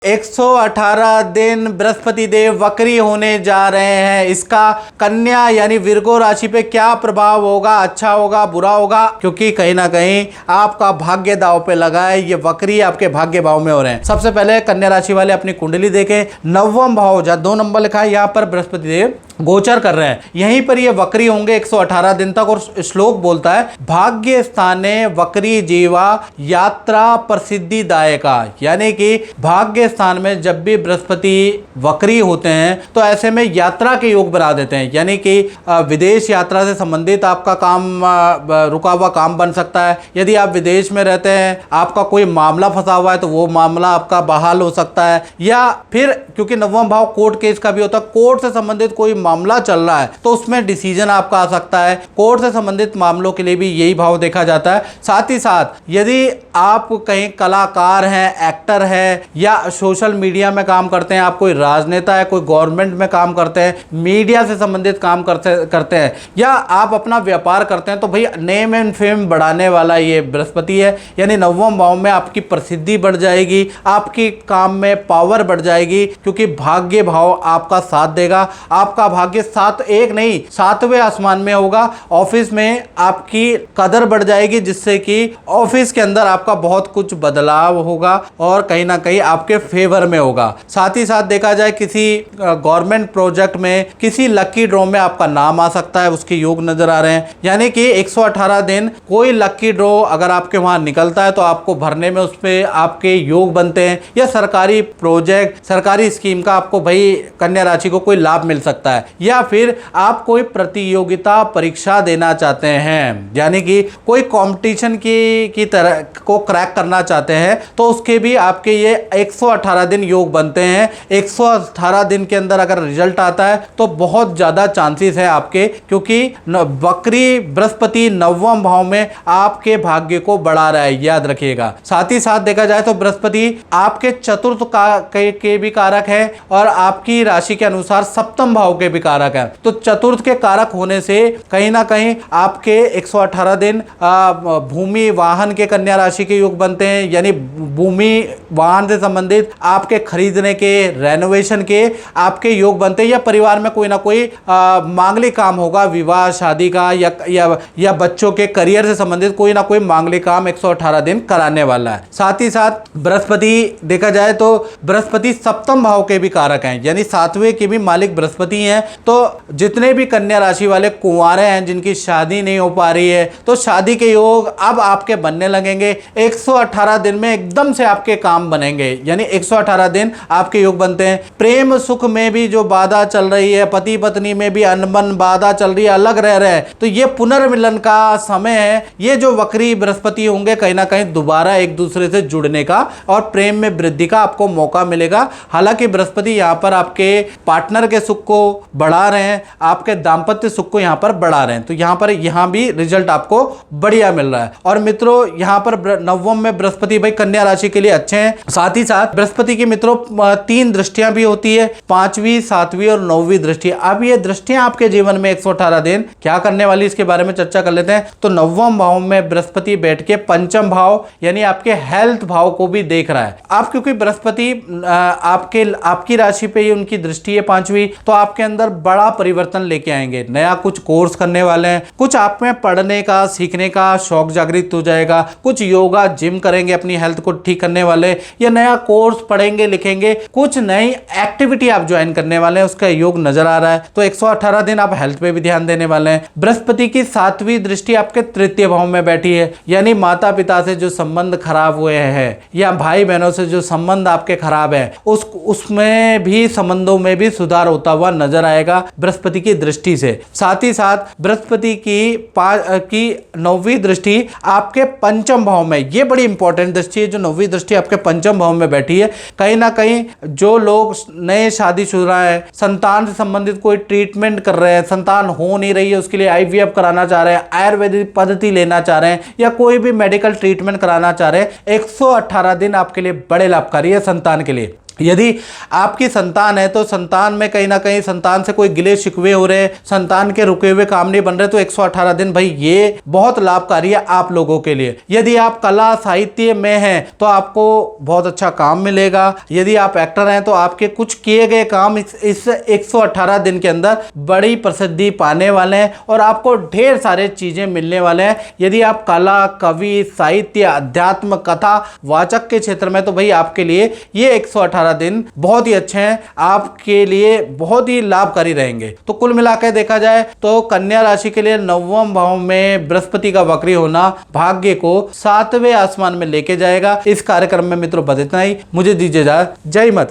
118 दिन बृहस्पति देव वक्री होने जा रहे हैं। इसका कन्या यानी विर्गो राशि पे क्या प्रभाव होगा, अच्छा होगा, बुरा होगा, क्योंकि कहीं ना कहीं आपका भाग्य दांव पे लगा है। ये वक्री आपके भाग्य भाव में हो रहे हैं। सबसे पहले कन्या राशि वाले अपनी कुंडली देखें, नवम भाव जहां 2 नंबर लिखा है, यहां पर बृहस्पति देव गोचर कर रहे हैं। यहीं पर ये वक्री होंगे 118 दिन तक। और श्लोक बोलता है, भाग्य स्थाने वक्री जीवा यात्रा प्रसिद्धि दायका, यानी कि भाग्य स्थान में जब भी बृहस्पति वक्री होते हैं तो ऐसे में यात्रा के योग बना देते हैं। यानी कि विदेश यात्रा से संबंधित आपका काम, रुका हुआ काम बन सकता है। यदि आप विदेश में रहते हैं, आपका कोई मामला फंसा हुआ है तो वो मामला आपका बहाल हो सकता है। या फिर क्योंकि नवम भाव कोर्ट केस का भी होता है, कोर्ट से संबंधित कोई मामला चल रहा है तो उसमें डिसीजन आपका आ सकता है। कोर्ट से संबंधित मामलों के लिए भी यही भाव देखा जाता है। साथ ही साथ यदि आप कहीं कलाकार हैं, एक्टर हैं, या सोशल मीडिया में काम करते हैं, आप कोई राजनेता है, कोई गवर्नमेंट में काम करते हैं, मीडिया से संबंधित काम करते हैं, या आप अपना व्यापार करते हैं, तो भाई नेम एंड फेम बढ़ाने वाला ये बृहस्पति है। यानी नवम भाव में आपकी प्रसिद्धि बढ़ जाएगी, आपकी काम में पावर बढ़ जाएगी, क्योंकि भाग्य भाव आपका साथ देगा। आपका भाग्य 7वें आसमान में होगा। ऑफिस में आपकी कदर बढ़ जाएगी, जिससे कि ऑफिस के अंदर आपका बहुत कुछ बदलाव होगा और कहीं ना कहीं आपके फेवर में होगा। साथ ही साथ देखा जाए, किसी गवर्नमेंट प्रोजेक्ट में, किसी लकी ड्रॉ में आपका नाम आ सकता है, उसके योग नजर आ रहे हैं। यानी कि 118 दिन कोई लकी ड्रॉ अगर आपके वहां निकलता है तो आपको भरने में उस पर आपके योग बनते हैं, या सरकारी प्रोजेक्ट, सरकारी स्कीम का आपको भाई कन्या राशि को कोई लाभ मिल सकता है। या फिर आप कोई प्रतियोगिता परीक्षा देना चाहते हैं, यानी कि कोई कंपटीशन की तरह को क्रैक करना चाहते हैं, तो उसके भी आपके ये 118 दिन योग बनते हैं। 118 दिन के अंदर अगर रिजल्ट आता है तो बहुत ज्यादा चांसेस है आपके, क्योंकि वक्री बृहस्पति नवम भाव में आपके भाग्य को बढ़ा रहा है, याद रखिएगा। साथ ही साथ देखा जाए तो बृहस्पति आपके चतुर्थ के भी कारक है और आपकी राशि के अनुसार सप्तम भाव के भी कारक है। तो चतुर्थ के कारक होने से कहीं ना कहीं आपके 118 दिन भूमि वाहन के कन्या राशि के योग बनते हैं। यानी भूमि वाहन से संबंधित आपके खरीदने के, रेनोवेशन के आपके योग बनते हैं, या परिवार में कोई ना कोई मांगलिक काम होगा, विवाह शादी का, या बच्चों के करियर से संबंधित कोई ना कोई मांगलिक काम 118 दिन कराने वाला है। साथ ही साथ बृहस्पति देखा जाए तो बृहस्पति सप्तम भाव के भी कारक हैं, यानी 7वें के भी मालिक बृहस्पति हैं। तो जितने भी कन्या राशि वाले कुंवारे हैं, जिनकी शादी नहीं हो पा रही है, तो शादी के योग अब आपके बनने लगेंगे। 118 दिन में एकदम से आपके काम बनेंगे, यानी 118 दिन आपके योग बनते हैं। प्रेम सुख में भी जो बाधा चल रही है, पति पत्नी में भी अनबन बाधा चल रही है, अलग रह रहे हैं, तो ये पुनर्मिलन का समय है। ये जो वक्री बृहस्पति होंगे कहीं ना कहीं दोबारा एक दूसरे से जुड़ने का और प्रेम में वृद्धि का आपको मौका मिलेगा। हालांकि बृहस्पति यहाँ पर आपके पार्टनर के सुख को बढ़ा रहे हैं, आपके दाम्पत्य सुख को यहाँ पर बढ़ा रहे हैं, तो यहाँ भी रिजल्ट आपको बढ़िया मिल रहा है। और मित्रों, यहाँ पर नवम में बृहस्पति भाई कन्या राशि के लिए अच्छे हैं। साथ ही साथ बृहस्पति की मित्रों 3 दृष्टियां भी होती है, 5वीं, 7वीं और 9वीं दृष्टि। अब ये दृष्टियां आपके जीवन में 118 दिन क्या करने वाली, इसके बारे में चर्चा कर लेते हैं। तो नवम भाव में बृहस्पति बैठ के पंचम भाव यानी आपके हेल्थ भाव को भी देख रहा है। आप क्योंकि बृहस्पति आपकी राशि पे ही उनकी दृष्टि है 5वीं, तो आपके अंदर बड़ा परिवर्तन लेके आएंगे। नया कुछ कोर्स करने वाले हैं, कुछ आप में पढ़ने का, सीखने का शौक जागृत हो जाएगा, कुछ योगा जिम करेंगे अपनी हेल्थ को ठीक करने वाले, या नया कोर्स पढ़ेंगे लिखेंगे, कुछ नई एक्टिविटी आप ज्वाइन करने वाले हैं, उसका योग नजर आ रहा है। तो 118 दिन आप हेल्थ पे भी ध्यान देने वाले हैं। बृहस्पति की 7वीं दृष्टि आपके तृतीय भाव में बैठी है, यानी माता पिता से जो संबंध खराब हुए हैं या भाई बहनों से जो संबंध आपके खराब है, उसमें भी संबंधों में भी सुधार होता हुआ नजर आएगा बृहस्पति की दृष्टि से। साथ ही साथ बृहस्पति की 9वीं दृष्टि आपके पंचम भाव में, ये बड़ी इंपॉर्टेंट दृष्टि है जो 9वीं दृष्टि आपके पंचम भाव में बैठी है। कहीं ना कहीं जो लोग नए शादीशुदा है, संतान से संबंधित कोई ट्रीटमेंट कर रहे हैं, संतान हो नहीं रही है, उसके लिए IVF कराना चाह रहे हैं, आयुर्वेदिक पद्धति लेना चाह रहे हैं, या कोई भी मेडिकल ट्रीटमेंट कराना चाह रहे हैं, 118 दिन आपके लिए बड़े लाभकारी है संतान के लिए। यदि आपकी संतान है तो संतान में कहीं ना कहीं संतान से कोई गिले शिकवे हो रहे, संतान के रुके हुए काम नहीं बन रहे, तो 118 दिन भाई ये बहुत लाभकारी है आप लोगों के लिए। यदि आप कला साहित्य में हैं तो आपको बहुत अच्छा काम मिलेगा। यदि आप एक्टर हैं तो आपके कुछ किए गए काम इस 118 दिन के अंदर बड़ी प्रसिद्धि पाने वाले हैं और आपको ढेर सारे चीजें मिलने वाले हैं। यदि आप कला, कवि, साहित्य, अध्यात्म, कथा वाचक के क्षेत्र में, तो भाई आपके लिए ये 118 दिन बहुत ही अच्छे हैं, आपके लिए बहुत ही लाभकारी रहेंगे। तो कुल मिलाकर देखा जाए तो कन्या राशि के लिए 9वें भाव में बृहस्पति का वक्री होना भाग्य को 7वें आसमान में लेके जाएगा। इस कार्यक्रम में मित्रों बस इतना ही, मुझे दीजिए इजाजत। जय माता दी।